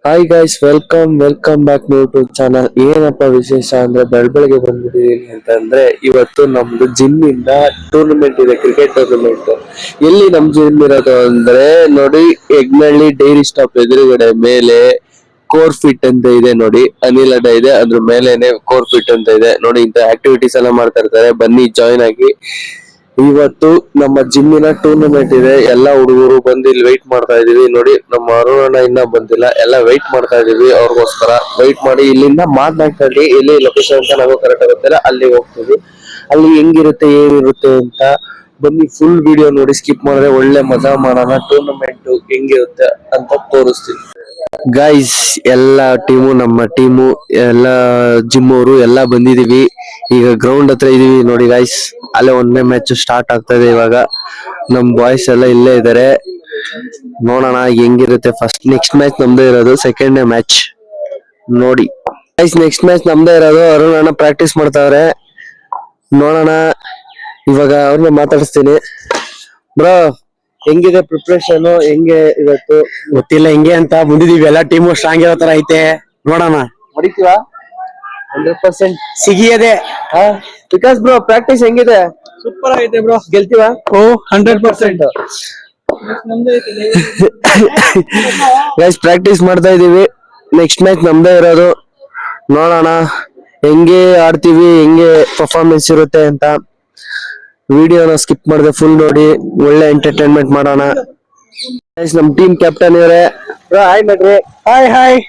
Hi guys, welcome back new to channel. ಏನಪ್ಪ ವಿಶೇಷ ಅಂದ್ರೆ ಬೆಳಗ್ಗೆ ಬಂದ್ಬಿಟ್ಟಿದೀನಿ ಅಂತಂದ್ರೆ ಇವತ್ತು ನಮ್ದು ಜಿಮ್ ಇಂದ ಟೂರ್ನಮೆಂಟ್ ಇದೆ, ಕ್ರಿಕೆಟ್ ಟೂರ್ನಮೆಂಟ್. ಎಲ್ಲಿ ನಮ್ ಜಿಮ್ ಇರೋದು ಅಂದ್ರೆ ನೋಡಿ, ಯಗ್ನಳ್ಳಿ ಡೈರಿ ಸ್ಟಾಪ್ ಎದುರುಗಡೆ ಮೇಲೆ ಕೋರ್ ಫಿಟ್ ಅಂತ ಇದೆ ನೋಡಿ, ಅನಿಲ್ ಅಡ್ಡ ಇದೆ, ಅದ್ರ ಮೇಲೆನೆ ಕೋರ್ ಫಿಟ್ ಅಂತ ಇದೆ ನೋಡಿ. ಇಂತ ಆಕ್ಟಿವಿಟೀಸ್ ಎಲ್ಲ ಮಾಡ್ತಾ ಇರ್ತಾರೆ, ಬನ್ನಿ ಜಾಯ್ನ್ ಆಗಿ. ಇವತ್ತು ನಮ್ಮ ಜಿಮ್ಮಿನ ಟೂರ್ನಮೆಂಟ್ ಇದೆ, ಎಲ್ಲಾ ಹುಡುಗರು ಬಂದು ಇಲ್ಲಿ ವೆಯ್ಟ್ ಮಾಡ್ತಾ ಇದೀವಿ ನೋಡಿ. ನಮ್ಮ ಅರುಣಣ್ಣ ಇನ್ನ ಬಂದಿಲ್ಲ, ಎಲ್ಲ ವೆಯ್ಟ್ ಮಾಡ್ತಾ ಇದೀವಿ ಅವ್ರಿಗೋಸ್ಕರ. ವೆಯ್ಟ್ ಮಾಡಿ ಇಲ್ಲಿಂದ ಮಾತನಾಡ್ಕೊಳ್ಳಿ, ಎಲ್ಲಿ ಲೊಕೇಶನ್ ಅಂತ ನಾವು ಕರೆಕ್ಟ್ ಆಗುತ್ತಲ್ಲ ಅಲ್ಲಿ ಹೋಗ್ತೀವಿ. ಅಲ್ಲಿ ಹೆಂಗಿರುತ್ತೆ ಏನಿರುತ್ತೆ ಅಂತ ಬನ್ನಿ, ಫುಲ್ ವಿಡಿಯೋ ನೋಡಿ, ಸ್ಕಿಪ್ ಮಾಡಿದ್ರೆ ಒಳ್ಳೆ ಮಜಾ ಮಾಡೋಣ. ಟೂರ್ನಮೆಂಟ್ ಹೆಂಗಿರುತ್ತೆ ಅಂತ ತೋರಿಸ್ತೀನಿ. ಗೈಸ್, ಎಲ್ಲಾ ನಮ್ಮ ಟೀಮು ಎಲ್ಲಾ ಜಿಮ್ ಅವರು ಎಲ್ಲಾ ಬಂದಿದೀವಿ. ಈಗ ಗ್ರೌಂಡ್ ಹತ್ರ ಇದೀವಿ ನೋಡಿ ಗೈಸ್. ಅಲ್ಲೇ ಒಂದನೇ ಮ್ಯಾಚ್ ಸ್ಟಾರ್ಟ್ ಆಗ್ತಾ ಇದೆ ಇವಾಗ. ನಮ್ ಬಾಯ್ಸ್ ಎಲ್ಲ ಇಲ್ಲೇ ಇದಾರೆ, ನೋಡೋಣ ಹೆಂಗಿರುತ್ತೆ. ನೆಕ್ಸ್ಟ್ ಮ್ಯಾಚ್ ನಮ್ದೇ ಇರೋದು, ಸೆಕೆಂಡ್ ಮ್ಯಾಚ್ ನೋಡಿ ಗೈಸ್. ನೆಕ್ಸ್ಟ್ ಮ್ಯಾಚ್ ನಮ್ದೇ ಇರೋದು. ಅರುಣ್ ಅಣ್ಣ ಪ್ರಾಕ್ಟೀಸ್ ಮಾಡ್ತಾವ್ರೆ, ನೋಡೋಣ. ಇವಾಗ ಅವ್ರನ್ನ ಮಾತಾಡಿಸ್ತೀನಿ. ಬ್ರೋ, ಹೆಂಗಿದೆ ಪ್ರಿಪ್ರೇಷನ್? ಹೆಂಗೆ ಇವತ್ತು? ಗೊತ್ತಿಲ್ಲ ಹೆಂಗೆ ಅಂತ ಬಂದಿದೀವಿ. ಎಲ್ಲಾ ಟೀಮು ಸ್ಟ್ರಾಂಗ್ ಇರೋ ತರ ಐತೆ, ನೋಡೋಣ. ಹೊಡಿತೀವಾ 100%? ಸಿಗಿಯದೆ ವಿಕಾಸ್ ಬ್ರೋ, ಪ್ರಾಕ್ಟೀಸ್ ಹೆಂಗಿದೆ? ಸೂಪರ್ ಆಗೈತೆ ಬ್ರೋ. ಗೆಲ್ತೀವಾ? ಓ 100%. ಗೈಸ್, ಪ್ರಾಕ್ಟೀಸ್ ಮಾಡ್ತಾ ಇದೀವಿ. ನೆಕ್ಸ್ಟ್ ಮ್ಯಾಚ್ ನಮ್ದೇ ಇರೋದು, ನೋಡೋಣ ಹೆಂಗೆ ಆಡ್ತೀವಿ, ಹೆಂಗೆ ಪರ್ಫಾರ್ಮೆನ್ಸ್ ಇರುತ್ತೆ ಅಂತ. ವಿಡಿಯೋನ ಸ್ಕಿಪ್ ಮಾಡದೆ ಫುಲ್ ನೋಡಿ, ಒಳ್ಳೆ ಎಂಟರ್ಟೈನ್ಮೆಂಟ್ ಮಾಡೋಣ. ನಮ್ ಟೀಮ್ ಕ್ಯಾಪ್ಟನ್ ಇವರೇ. ಹಾಯ್ ಮಾಡ್ರಿ. ಹಾಯ್.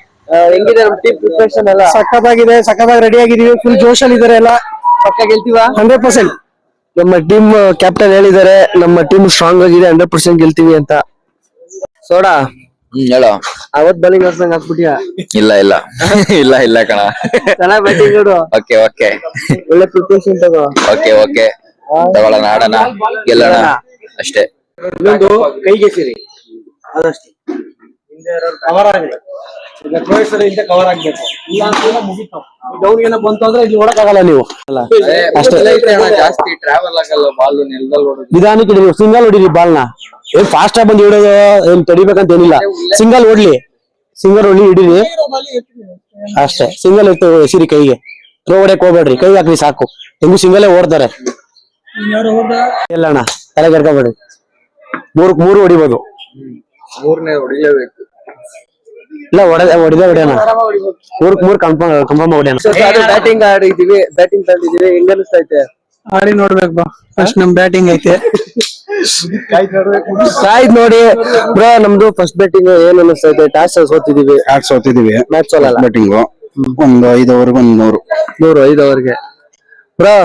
ಹೆಂಗಿದೆ ನಮ್ ಟೀಮ್ ಪ್ರಿಪರೇಷನ್ ಎಲ್ಲ? ಸಖತ್ತಾಗಿದೆ, ಸಖತ್ತಾಗಿ ರೆಡಿ ಆಗಿದೀವಿ. ಫುಲ್ ಜೋಶಲ್ಲಿ ಇದಾರೆ ಎಲ್ಲ. ಪಕ್ಕ ಗೆಲ್ತೀವಾ? 100%. ನಮ್ಮ ಟೀಮ್ ಕ್ಯಾಪ್ಟನ್ ಹೇಳಿದ್ದಾರೆ, ನಮ್ಮ ಟೀಮ್ ಸ್ಟ್ರಾಂಗ್ ಆಗಿದೆ, 100% ಗೆಲ್ತೀವಿ ಅಂತ. ಸೋಡಾ ಹೇಳೋ. ಅವತ್ ಬೌಲಿಂಗ್ ಹಾಕ್ದಂಗ್ ಹಾಕ್ಬಿಟ್ಟಿಯಾ? ಇಲ್ಲ ಇಲ್ಲ ಕಣ. ಚೆನ್ನಾಗ್ ಬ್ಯಾಟಿಂಗ್ ನೋಡು. ಓಕೆ ಒಳ್ಳೆ ಪ್ರಿಪರೇಷನ್ ತಗೋ. ಓಕೆ ತಗೊಳ್ಳೋಣ, ಆಡೋಣ, ಗೆಲ್ಲೋಣ ಅಷ್ಟೇ. ಇನ್ನೊಂದು ಕೈಗೆ ಸೇರಿ ಅದಷ್ಟೇ, ಕವರ್ ಆಗಲಿ. ಈಗ ಹಿಂದೆ ಕವರ್ ಆಗ್ಬೇಕು, ಇಲ್ಲ ಅಂತ ಮುಗಿತು. ಡೌನ್ ಏನೋ ಬಂತು ಅಂದ್ರೆ ಇಲ್ಲಿ ಹೊಡಕ್ಕಾಗಲ್ಲ ನೀವು. ಜಾಸ್ತಿ ಟ್ರಾವೆಲ್ ಆಗಲ್ಲ, ಬಾಲ್ ನೆಲದಲ್ಲಿ ಹೊಡೋದು. ನಿಧಾನಕ್ಕೆ ಹಿಡಿದು ಸಿಂಗಲ್ ಹೊಡಿರಿ ಬಾಲ್ನ. ಏನ್ ಫಾಸ್ಟ್ ಆಗಿ ಬಂದು ಹಿಡೋದು ಏನ್ ತಡಿಬೇಕಂತ ಏನಿಲ್ಲ. ಸಿಂಗಲ್ ಹೊಡ್ಲಿ ಹಿಡೀರಿ ಅಷ್ಟೇ. ಸಿಂಗಲ್ ಇಟ್ಟು ಸಿರಿ ಕೈಗೆ. ಥ್ರೋ ಹೊಡೆಯಕ್ ಹೋಗ್ಬೇಡ್ರಿ, ಕೈ ಹಾಕ್ರಿ ಸಾಕು. ಹೆಂಗು ಸಿಂಗಲ್ಲೇ ಓಡ್ತಾರೆ. ಎಲ್ಲಣ್ಣ ತಲೆ ಕೆರ್ಕೊಬೇಡ್ರಿ. ಮೂರು ಹೊಡಿಬೋದು. ಮೂರನೇ ಹೊಡಿಲೇಬೇಕು. ಇಲ್ಲ ಹೊಡೆಯೋಣ. ಮೂರ್ ಕನ್ಫರ್ಮ್ ಹೊಡೆಯೋಣ. ಬ್ಯಾಟಿಂಗ್ ಆಡಿದೀವಿ, ಬ್ಯಾಟಿಂಗ್ ತಂದಿದೀವಿ. ಹೆಂಗ ಅನಿಸ್ತೈತೆ? ಆಡಿ ನೋಡ್ಬೇಕು ಬಾ. ಫಸ್ಟ್ ನಮ್ ಬ್ಯಾಟಿಂಗ್ ಐತೆ, ಕಾಯ್ದು ನೋಡಿ ಬ್ರೋ. ನಮ್ದು ಫಸ್ಟ್ ಬ್ಯಾಟಿಂಗ್ ಏನ್ ಅನಿಸ್ತೈತೆ? ಟಾಸ್ ಸೋತಿದೀವಿ. ಮ್ಯಾಚ್ ಸೋಲಲ್ಲ. ಬ್ಯಾಟಿಂಗ್ ಒಂದು 5 ಓವರ್ಗೆ 5 ಓವರ್ಗೆ ಬ್ರೋ.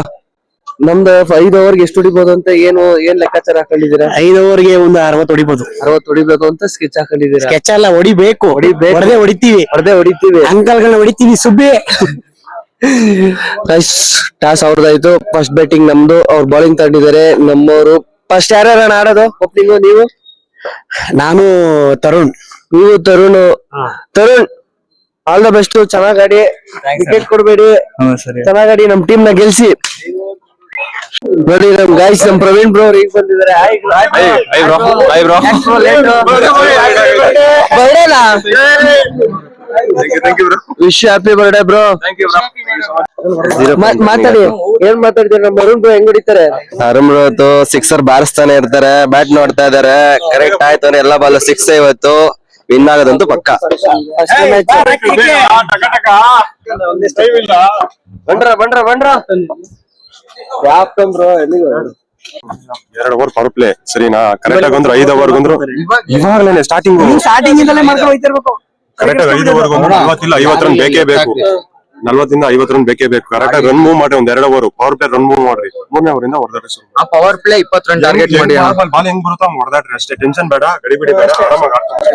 ನಮ್ದು 5 ಓವರ್ಗೆ ಎಷ್ಟು ಹೊಡಿಬೋದು ಅಂತ ಏನ್ ಲೆಕ್ಕಾಚಾರ ಹಾಕೊಂಡಿದೀರಾ? 5 ಓವರ್ಗೆ ಒಂದು 60 ಹೊಡಿಬೋದು. 60 ಹೊಡಿಬೇಕು ಅಂತ ಸ್ಕೆಚ್ ಹಾಕೊಂಡಿದೀರಾ? ಸ್ಕೆಚ್ ಎಲ್ಲ ಹೊಡಿಬೇಕು. ಹೊಡಿತೀವಿ ಅಂಕಲ್ಗಳನ್ನ ಹೊಡಿತೀವಿ. ಸುಬ್ಬಿ ಟಾಸ್ ಅವ್ರದಾಯ್ತು. ಫಸ್ಟ್ ಬ್ಯಾಟಿಂಗ್ ನಮ್ದು, ಅವ್ರು ಬೌಲಿಂಗ್ ತಗೊಂಡಿದ್ದಾರೆ ನಮ್ಮವರು. ಫಸ್ಟ್ ಯಾರ್ಯಾರ ಆಡೋದು ಓಪನಿಂಗ್? ನೀವು? ನಾನು ತರುಣ್. ನೀವು ತರುಣ್. All the best. ಚೆನ್ನಾಗ್ ಆಡಿ, ವಿಕೆಟ್ ಕೊಡ್ಬೇಡಿ, ಚೆನ್ನಾಗ್ ಆಡಿ, ನಮ್ ಟೀಮ್ ನ ಗೆಲ್ಸಿ. ನೋಡಿ ನಮ್ ಗೈಸ್, ನಮ್ ಪ್ರವೀಣ್ ಬ್ರೋ ಈಗ ಬಂದಿದ್ದಾರೆ. Wish happy birthday bro. ಮಾತಾಡಿ, ಏನ್ ಮಾತಾಡ್ತೀರಿ? ನಮ್ಮ ಅರುಣ್ ಬ್ರೋ ಹೆಂಗ್ ಹೊಡಿತಾರೆ? ಅರುಣ್ ಬ್ರೋ ಸಿಕ್ಸರ್ ಬಾರಿಸ್ತಾನೆ ಇರ್ತಾರೆ, ಬ್ಯಾಟ್ ನೋಡ್ತಾ ಇದಾರೆ. ಕರೆಕ್ಟ್ ಆಯ್ತು, ಎಲ್ಲ ಬಾಲ್ 6 ಇವತ್ತು. ವಿನ್ ಆಗೋದಂತೂ ಪಕ್ಕ. ಬಂಡ್ರ ಬ್ರೋ. 2 ಓವರ್ ಪವರ್ ಪ್ಲೇ ಸರಿನಾ? ಕರೆಕ್ಟ್ ಆಗಿ ಅಂದ್ರೆ 5 ಓವರ್ ಬಂದ್ರು ಇವಾಗಲೇ ಸ್ಟಾರ್ಟಿಂಗ್ ಇಂದಲೇ ಮಾಡ್ಕೊಂಡು ಹೋಗ್ತಿರ್ಬೇಕು. ಕರೆಕ್ಟ್ ಆಗಿ 5 ಓವರ್ ಬಂದ್ರು 40 ಇಲ್ಲ 50 ರನ್ ಬೇಕೇ ಬೇಕು. 40 ಇಂದ 50 ರನ್ ಬೇಕೇ ಬೇಕು. ಕರೆಕ್ಟ್ ಆಗಿ ರನ್ ಮೂವ್ ಮಾಡಿ ಒಂದ್ 2 over power play run move ಮಾಡ್ರಿ. 3ನೇ ಓವರ್ ಇಂದ ಹೊಡೆದಾಡ್ರಿ. ಆ ಪವರ್ ಪ್ಲೇ 20 ರನ್ ಟಾರ್ಗೆಟ್ ಮಾಡಿ ಬಾಲ್ ಹೆಂಗ್ ಬರುತ್ತಾ ಹೊಡೆದಾಡ್ರಿ ಅಷ್ಟೇ. ಟೆನ್ಷನ್ ಬೇಡ, ಗಡಿಬಿಡಿ ಬೇಡ, ಆರಾಮಾಗಿ ಆಡ್ತಾರೆ.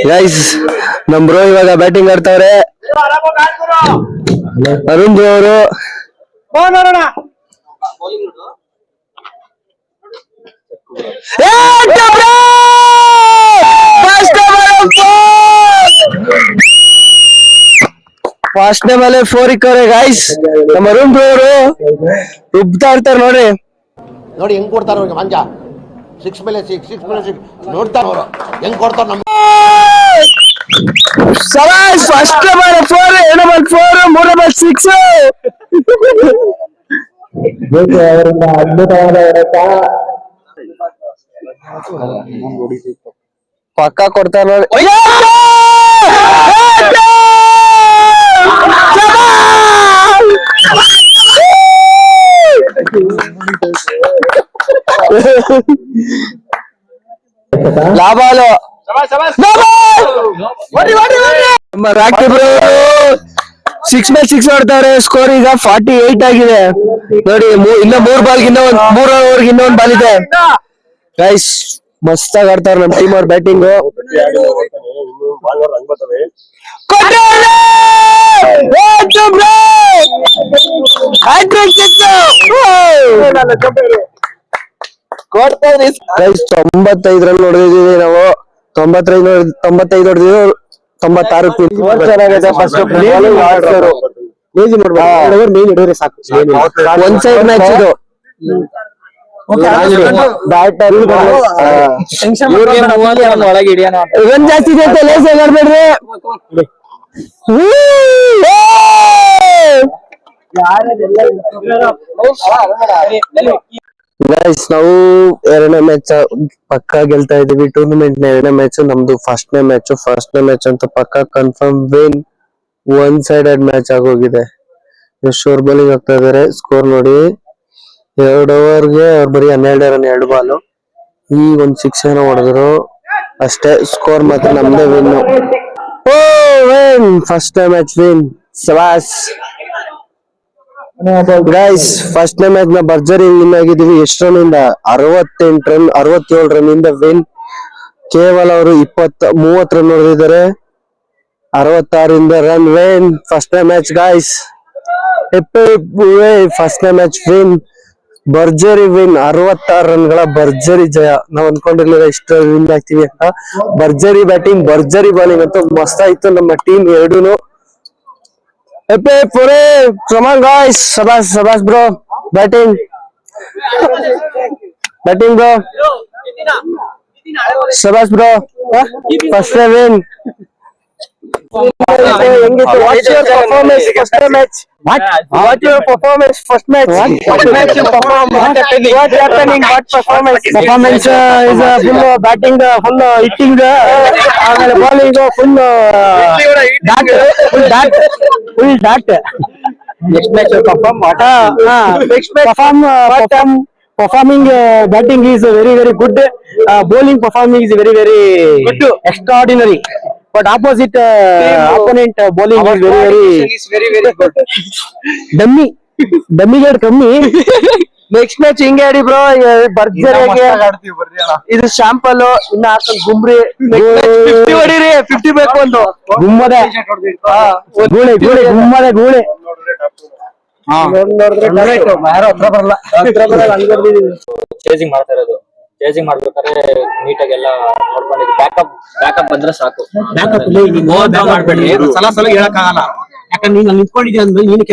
ಗೈಸ್, ನಮ್ ಬ್ರೋ ಇವಾಗ ಬ್ಯಾಟಿಂಗ್ ಆಡ್ತಾವ್ರೆ. ಅರುಣ್ ಬ್ರೋ ಅವರು. ಫಾಸ್ಟ್ ಮೇಲೆ 4 ಇಕ್ಕವ್ರೆ ಗೈಸ್. ನಮ್ಮ ಅರುಣ್ ಬ್ರೋ ಅವರು ಉಬ್ತಾ ಇರ್ತಾರೆ ನೋಡಿ. ನೋಡಿ ಹೆಂಗ್ ಕೊಡ್ತಾರೆ ಅವ್ರಿಗೆ ಮಂಜ 6 ಮೇಲೆ 6 ನೋಡ್ತಾರೆ ಅವರು ಹೆಂಗ್ ಕೊಡ್ತಾರೆ ನಮ್ಗೆ. ಫಸ್ಟ್ ಬಾಲ್ 4 ಎರಡನೇ ಬಾಲ್ 4 ಮೂರನೇ ಬಾಲ್ 6 ಅವರಿಂದ ಅದ್ಭುತವಾದ ಹೊಡೆತ ಪಕ್ಕ ಕೊಡ್ತಾರೆ ನೋಡಿ. ಲಾಭಾಲು ರಾಕಿ ಬ್ರೋ 6 ಮೇಲೆ 6 ಹೊಡ್ತಾರೆ. ಸ್ಕೋರ್ ಈಗ 48 ಆಗಿದೆ ನೋಡಿ. ಇನ್ನ 3 ಬಾಲ್ಗೆ ಇನ್ನೊಂದು ಬಾಲ್ ಇದೆ ಗೈಸ್. ಮಸ್ತಾಗಿ ಆಡ್ತಾರೆ ನಮ್ ಟೀಮ್ ಅವ್ರ ಬ್ಯಾಟಿಂಗ್. ಗೈಸ್ 95 ರನ್ ಹೊಡೆದಿದ್ದೀವಿ ನಾವು. 95 ಹೊಡೆದಿದ್ದೀವಿ. 96 ಚೆನ್ನಾಗಿದೆ. ಫಸ್ಟ್ ಸಾಕು. ಒನ್ ಸೈಡ್ ಮ್ಯಾಚ್ ಇದು. ಬ್ಯಾಟರ್ ರನ್ ಜಾಸ್ತಿ ಇದೆ. ಲೇಸ್ ಆಡ್ಬೇಡ್ರಿ. ಗೈಸ್ ನಾವು ಎರಡನೇ ಮ್ಯಾಚ್ ಪಕ್ಕ ಗೆಲ್ತಾ ಇದೀವಿ. ಟೂರ್ನಮೆಂಟ್ ನ ಎರಡನೇ ಮ್ಯಾಚ್ ನಮ್ದು. ಫಸ್ಟ್ನೇ ಮ್ಯಾಚ್ ಅಂತ ಪಕ್ಕ confirm win. One sided match ಆಗೋಗಿದೆ. ಶೋರ್ ಬೌಲಿಂಗ್ ಆಗ್ತಾ ಇದಾರೆ. ಸ್ಕೋರ್ ನೋಡಿ 2 ಓವರ್ಗೆ ಅವ್ರು ಬರೀ 12 ರನ್ 2 ಬಾಲ್. ಈ ಒಂದ್ 6 ಏನೋ ಹೊಡೆದ್ರು ಅಷ್ಟೇ. ಸ್ಕೋರ್ ಮಾತ್ರ ನಮ್ದೇ ವಿನ್. First match win. ಶಬಾಸ್ ಗೈಸ್. ಫಸ್ಟ್ ಮ್ಯಾಚ್ ನ ಭರ್ಜರಿ ವಿನ್ ಆಗಿದೀವಿ. ಎಷ್ಟು ರನ್ ಇಂದ? 67 ರನ್ ಇಂದ ವಿನ್. ಕೇವಲ ಅವರು 30 ರನ್ ಹೊಡೆದಿದ್ದಾರೆ. 66 run win. First match guys. First match win. ಭರ್ಜರಿ ವಿನ್. 66 ರನ್ಗಳ ಭರ್ಜರಿ ಜಯ. ನಾವ್ ಅನ್ಕೊಂಡಿರ್ಲಿಲ್ಲ ಇಷ್ಟು ವಿನ್ ಆಗ್ತೀವಿ ಅಂತ. ಭರ್ಜರಿ ಬ್ಯಾಟಿಂಗ್, ಭರ್ಜರಿ ಬಾಲಿಂಗ್ ಅಂತೂ ಮಸ್ತ್ ಆಯ್ತು ನಮ್ಮ team ಎರಡೂನು. Come on guys. Sabas bro. Batting bro. Sabas bro. First win. What's your performance first match? What's your performance first match? What match you perform? What's happening? What performance? Performance is full batting, full hitting, bowling, full dot. Next match you perform what? Next match performing batting is very good. Bowling performing is very good. Extraordinary. But opposite opponent bowling is very good. Dummy ಗೆ ಕಮ್ಮಿ. Next match ಹಿಂಗೆ ಆಡಿ bro. ಭರ್ಜರಿಯಾಗಿ ಇದು sample. ಇನ್ನ ಹಾಕೊಂಡು ಗುಮ್ರಿ 50 ಹೊಡಿರಿ. 50 ಬೇಕು. ಒಂದು ಗುಮ್ಮದೆ ಗೂಳೆ ಗೂಳೆ. Chasing ಮಾಡ್ತಾ ಇರೋದು. ಚೇಸಿಂಗ್ ಮಾಡ್ಬೇಕಾದ್ರೆ ನೀಟಾಗಿ ಎಲ್ಲ ನೋಡ್ಕೊಂಡಿದ್ದು ಬ್ಯಾಕಪ್ ಬಂದ್ರೆ ಸಾಕು. ಮಾಡ್ಬೇಡಿ. ಸಲ ಹೇಳಕ್ಕಾಗಲ್ಲ. ಯಾಕಂದ್ರೆ ನೀನ್ ನಿಂತ್ಕೊಂಡಿದ್ಯಾ ಅಂದ್ರೆ ನೀನು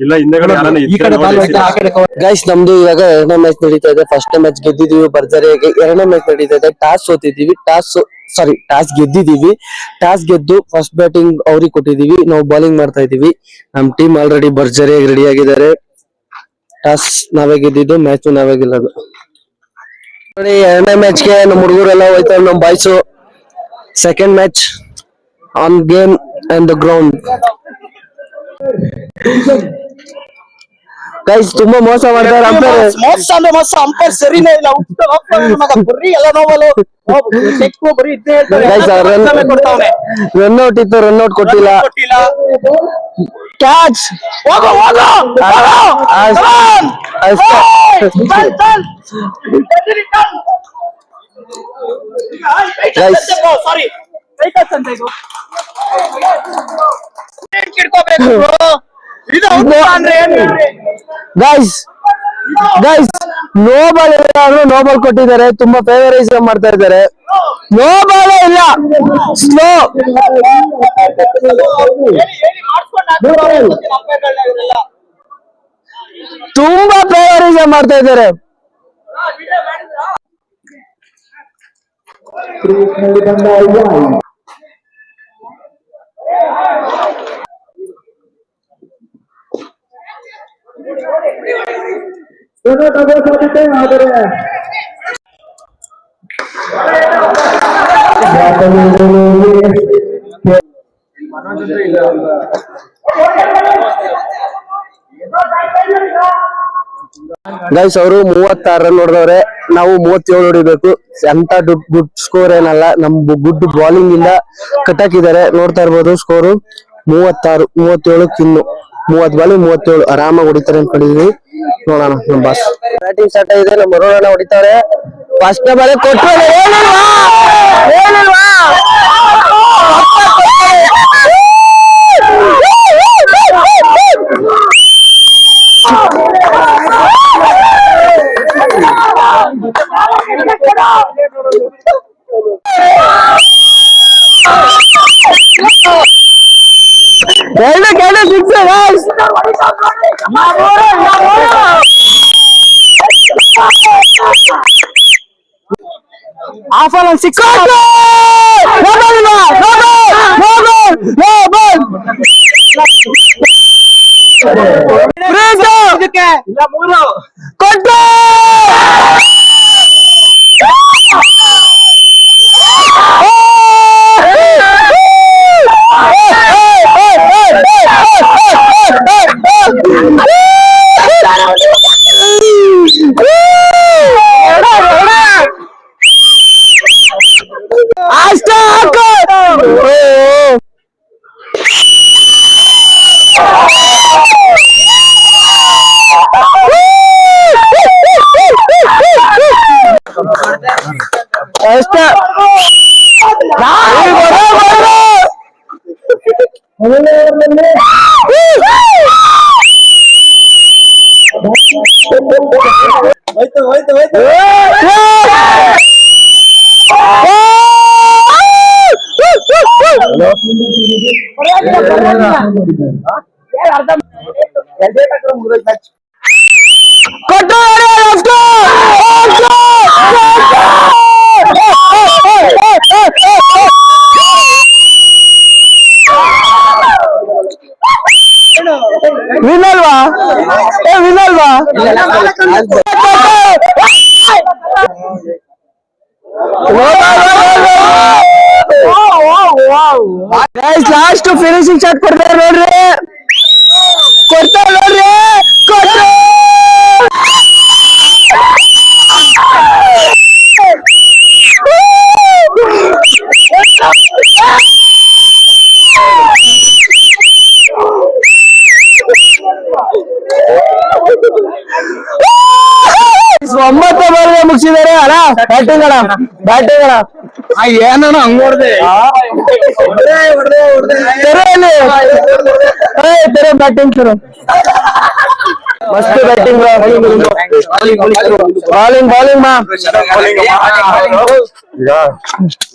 ಇಲ್ಲ ಹಿಂದೆಗಡೆ ಗೈಸ್ ನಮ್ದು ಇವಾಗ ಎರಡನೇ ಮ್ಯಾಚ್ ನಡೀತಾ ಇದೆ. ಫಸ್ಟ್ ಮ್ಯಾಚ್ ಗೆದ್ದಿದೀವಿ ಭರ್ಜರಿಯಾಗಿ. ಎರಡನೇ ಮ್ಯಾಚ್ ನಡೀತಾ ಇದೆ. ಟಾಸ್ ಸೋತಿದೀವಿ. ಟಾಸ್ ಗೆದ್ದಿದೀವಿ. ಟಾಸ್ ಗೆದ್ದು ಫಸ್ಟ್ ಬ್ಯಾಟಿಂಗ್ ಅವ್ರಿಗೆ ಕೊಟ್ಟಿದೀವಿ. ನಾವು ಬೌಲಿಂಗ್ ಮಾಡ್ತಾ ಇದೀವಿ. ನಮ್ ಟೀಮ್ ಆಲ್ರೆಡಿ ಭರ್ಜರಿಯಾಗಿ ರೆಡಿ ಆಗಿದ್ದಾರೆ. ಟಾಸ್ ನಾವೇ ಗೆದ್ದಿದ್ದು, ಮ್ಯಾಚ್ ನಾವೇ ಗೆಲ್ಲೋದು. ನೋಡಿ ಎರಡನೇ ಮ್ಯಾಚ್ಗೆ ನಮ್ ಹುಡುಗರೆಲ್ಲ ಹೋಯ್ತಾರೆ. ನಮ್ boys second match on game and the ground. Guys ತುಂಬಾ ಮೋಸ ಮಾಡ್ತಾರೆ. ಅಂಪೈರ್ ಸರಿನೇ ಇಲ್ಲ. ರನ್ ಔಟ್ ಇತ್ತು, ರನ್ ಔಟ್ ಕೊಟ್ಟಿಲ್ಲ. Catch guys no ball no ball ಕೊಟ್ಟಿದ್ದಾರೆ. ತುಂಬಾ ಫೇವರೈಸಮ್ ಮಾಡ್ತಾ ಇದ್ದಾರೆ. ನೋ ಬಾಲ್ ಇಲ್ಲ. ಸ್ಲೋ ತುಂಬಾ ಫೇವರಿಸಂ ಮಾಡ್ತಾ ಇದ್ದಾರೆ. ಗೈಸ್ ಅವರು 36 ರನ್ ಹೊಡೆದವ್ರೆ, ನಾವು 37 ಹೊಡಿಬೇಕು. ಅಂತ ಗುಡ್ ಸ್ಕೋರ್ ಏನಲ್ಲ, ನಮ್ ಗುಡ್ ಬಾಲಿಂಗ್ ಇಂದ ಕಟ್ಟಾಕಿದ್ದಾರೆ. ನೋಡ್ತಾ ಇರ್ಬೋದು ಸ್ಕೋರು 36, 37 ಇನ್ನು 30 ಬಾಲಿ 37 ಆರಾಮಾಗಿ ಹೊಡಿತಾರೆ ಅನ್ಕೊಂಡಿದೀವಿ. ನೋಡೋಣ ನಮ್ ಬಾಸ್ ಬ್ಯಾಟಿಂಗ್ ಸ್ಟಾರ್ಟ್ ಆಗಿದೆ. ನಮ್ಮ ಬರೋಣ ಹೊಡಿತಾರೆ. ಫಸ್ಟ್ ಬಾರಿ ಕೊಟ್ಟರು ಆಫರ್ ಸಿಕ್ಸ್ ಕೊಟ್ಟು ಅಷ್ಟೇ ಹಾಕು. ಅಷ್ಟೇ ವಿನಲ್ವಾ ವಿನಲ್ವಾ ಲಾಸ್ಟ್ ಫಿನಿಶಿಂಗ್ ಶಾಟ್ ಕೊಡ್ತಾರೆ ನೋಡ್ರಿ, ಕೊಡ್ತಾರೆ ನೋಡ್ರಿ, ಕೊಡ್ತಾರೆ. ಒಂಬತ್ತು ಬಾಲ್ಗೆ ಮುಗಿಸಿದ್ದಾರೆ ಅಣ್ಣ. ಬ್ಯಾಟಿಂಗ್ ಅಣ್ಣ, ಬ್ಯಾಟಿಂಗ್ ಅಣ್ಣ. ಏನಣ್ಣ ಹಂಗ ಹೊಡ್ದೆ ತೆರೆ ಬ್ಯಾಟಿಂಗ್ ಸರ್, ಮಸ್ತ್ ಬ್ಯಾಟಿಂಗ್, ಬಾಲಿಂಗ್ ಬಾಲಿಂಗ್ ಮಾ.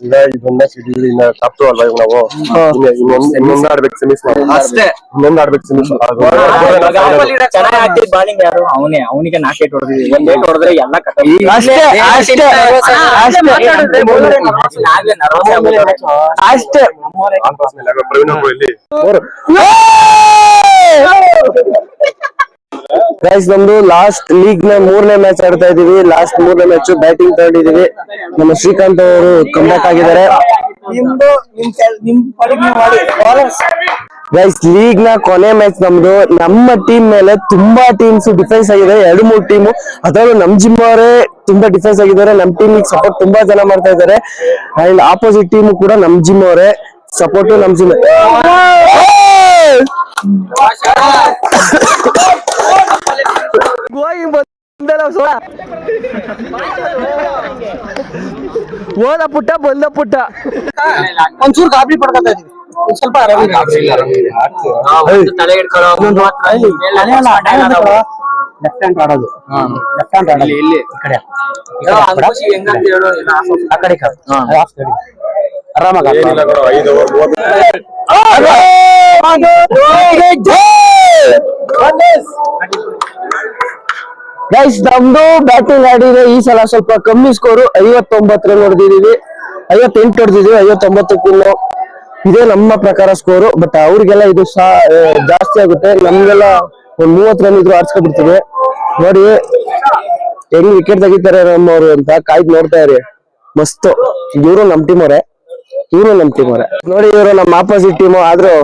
ಈಗ ಇದೊಂದ ಸಿಡಿಲಿ ತಪ್ಪು ಅಲ್ವಾ ಇವಾಗ ನಾವು ಇನ್ನೊಂದು ಆಡ್ಬೇಕು ಸೆಮಿಸ್, ಅಷ್ಟೇ ಇನ್ನೊಂದು ಆಡ್ಬೇಕು ಸೆಮಿಸ್. ಚೆನ್ನಾಗಿ ಆಗ್ತಿದ್ ಬಾಲಿಂಗ್ ಯಾರು ಅವನೇ, ಅವನಿಗೆ 4 ಏಟ್ ಹೊಡೆದಿವಿ. 1 ಏಟ್ ಹೊಡೆದ್ರೆ ಎಲ್ಲ ಅಷ್ಟೇ ಅಷ್ಟೇ ಅಷ್ಟೇ. ಪ್ರವೀಣ್ ಕೊಹ್ಲಿ ಗೈಸ್ ನಮ್ದು ಲಾಸ್ಟ್ ಲೀಗ್ ನ 3ನೇ ಮ್ಯಾಚ್ ಆಡ್ತಾ ಇದೀವಿ. ಲಾಸ್ಟ್ 3ನೇ ಮ್ಯಾಚ್ ಬ್ಯಾಟಿಂಗ್ ತಗೊಂಡಿದೀವಿ. ನಮ್ಮ ಶ್ರೀಕಾಂತ್ ಅವರು ಕಂಬ್ಯಾಕ್ ಆಗಿದ್ದಾರೆ. ಗೈಸ್ ಲೀಗ್ ನ ಕೊನೆ ಮ್ಯಾಚ್ ನಮ್ದು. ನಮ್ಮ ಟೀಮ್ ಮೇಲೆ ತುಂಬಾ ಟೀಮ್ಸ್ ಡಿಫೆನ್ಸ್ ಆಗಿದೆ, 2-3 ಟೀಮು. ಅದ್ರಲ್ಲೂ ನಮ್ ಜಿಮ್ ಅವರೇ ತುಂಬಾ ಡಿಫೆನ್ಸ್ ಆಗಿದ್ದಾರೆ. ನಮ್ ಟೀಮ್ ಸಪೋರ್ಟ್ ತುಂಬಾ ಜನ ಮಾಡ್ತಾ ಇದ್ದಾರೆ. ಅಂಡ್ ಆಪೋಸಿಟ್ ಟೀಮ್ ಕೂಡ ನಮ್ ಜಿಮ್ ಅವರೇ ಸಪೋರ್ಟ್. ನಮ್ ಜಿಮ್ ಓದ ಪುಟ್ಟ ಬಂದ ಪುಟ್ಟ ಒಂಚೂರು ಗಾಬರಿ ಪಡ್ಕೊತಾ ಇದೀವಿ. ಸ್ವಲ್ಪ ತಲೆ ಇಟ್ಕೊಳ್ಳೋ ಲೆಫ್ಟ್ ಹ್ಯಾಂಡ್ ಆಡೋದು, ಲೆಫ್ಟ್ ಹ್ಯಾಂಡ್ ಆಡೋದು ಇಲ್ಲಿ ಈ ಕಡೆ ಆ ಕಡೆ ಆರಾಮಾಗ 5 ಓವರ್ 30 ಗೈಸ್ ನಮ್ದು ಬ್ಯಾಟಿಂಗ್ ಆಡಿದ್ರೆ ಈ ಸಲ ಸ್ವಲ್ಪ ಕಮ್ಮಿ ಸ್ಕೋರು 59 ರನ್ ಹೊಡೆದಿದೀವಿ, 58 ಹೊಡೆದಿದೀವಿ, 59 ಇದೇ ನಮ್ಮ ಪ್ರಕಾರ ಸ್ಕೋರು. ಬಟ್ ಅವ್ರಿಗೆಲ್ಲ ಇದು ಜಾಸ್ತಿ ಆಗುತ್ತೆ, ನಮ್ಗೆಲ್ಲ ಒಂದ್ 30 ರನ್ ಇದ್ರು ಆಡ್ಸ್ಕೊಂಡ್ಬಿಡ್ತೀವಿ. ನೋಡಿ ಹೆಂಗ್ ವಿಕೆಟ್ ತೆಗಿತಾರೆ ನಮ್ಮವ್ರು ಅಂತ ಕಾಯ್ದು ನೋಡ್ತಾ ಇರಿ. ಮಸ್ತ್ ಇವರು ನಮ್ ಟೀಮ್ ಅವರೇ, ನೋಡಿ ಇವರು ನಮ್ಮ ಆಪೋಸಿಟ್ ಟೀಮ್. ಆದ್ರೂ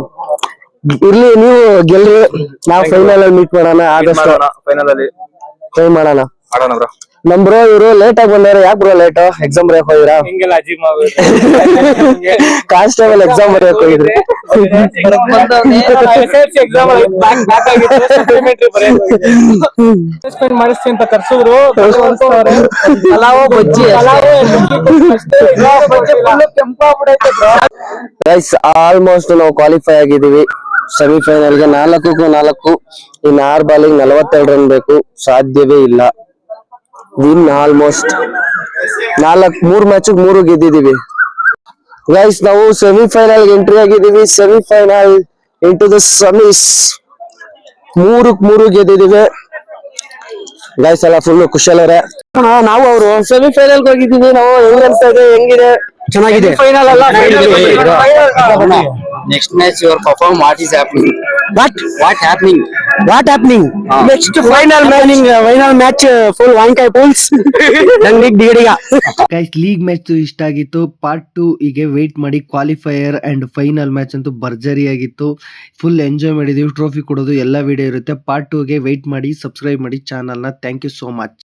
ಇರ್ಲಿ, ನೀವು ಗೆಲ್ರಿ, ನಾವು ಫೈನಲ್ ಅಲ್ಲಿ ಮೀಟ್ ಮಾಡೋಣ. ಆದಷ್ಟು ಫೈನಲ್ ಅಲ್ಲಿ ಟ್ರೈ ಮಾಡೋಣ. ಬ್ರೋ ನಮ್ ಬ್ರೋ ಇವರು ಲೇಟ್ ಆಗಿ ಬಂದವ್ರೆ. ಯಾಕೆ ಬ್ರೋ ಲೇಟ್? ಎಕ್ಸಾಮ್ ಬರೆಯಕ್ ಹೋಗಿರಾ? ಹಿಂಗೆಲ್ಲ ಅಜೀಬ್ ಕಾನ್ಸ್ಟೇಬಲ್ ಎಕ್ಸಾಮ್ ಬರೆಯಕ್ ಹೋಗಿದ್ರಿ? ಮಾಡಿಸ್ತಿ ಅಂತ ಕರ್ಸಿದ್ರು. ಗೈಸ್ ಆಲ್ಮೋಸ್ಟ್ ನಾವು ಕ್ವಾಲಿಫೈ ಆಗಿದೀವಿ ಸೆಮಿಫೈನಲ್ ಗೆ. 4-4 ಇನ್ 6 ಬಾಲಿಗೆ 42 ರನ್ ಬೇಕು, ಸಾಧ್ಯವೇ ಇಲ್ಲ. ವಿನ್ ಆಲ್ಮೋಸ್ಟ್ 3 ಮ್ಯಾಚ್ 3 ಗೆದ್ದಿದೀವಿ ಗೈಸ್. ನಾವು ಸೆಮಿಫೈನಲ್ ಎಂಟ್ರಿ ಆಗಿದೀವಿ. ಸೆಮಿಫೈನಲ್ ಇಂಟು ದ ಸೆಮೀಸ್ 3 ಗೆದ್ದಿದೀವಿ ಗೈಸ್. ಎಲ್ಲ ಫುಲ್ ಖುಷಿಯಲ್ಲರೆ. ನಾವು ಅವರು ಸೆಮಿಫೈನಲ್ ಹೋಗಿದೀವಿ. ನಾವು ಹೆಂಗ್ ಅನ್ಸ್ತಾ ಇದೆ? ಹೆಂಗಿದೆ? ಚೆನ್ನಾಗಿದೆ. ಫೈನಲ್ ಅಲ್ಲ, Next match your perform. What is happening? What happening? Next final match full wankai pools. Guys league match ಇಷ್ಟ ಆಗಿತ್ತು. ಪಾರ್ಟ್ 2 ಹೀಗೆ ವೇಟ್ ಮಾಡಿ. ಕ್ವಾಲಿಫೈಯರ್ ಅಂಡ್ ಫೈನಲ್ ಮ್ಯಾಚ್ ಅಂತೂ ಭರ್ಜರಿ ಆಗಿತ್ತು. ಫುಲ್ ಎಂಜಾಯ್ ಮಾಡಿದೀವಿ. ಟ್ರೋಫಿ ಕೊಡೋದು ಎಲ್ಲ ವಿಡಿಯೋ ಇರುತ್ತೆ. ಪಾರ್ಟ್ 2 ಗೆ ವೇಟ್ ಮಾಡಿ, ಸಬ್ಸ್ಕ್ರೈಬ್ ಮಾಡಿ ಚಾನಲ್ ನ. Thank you so much.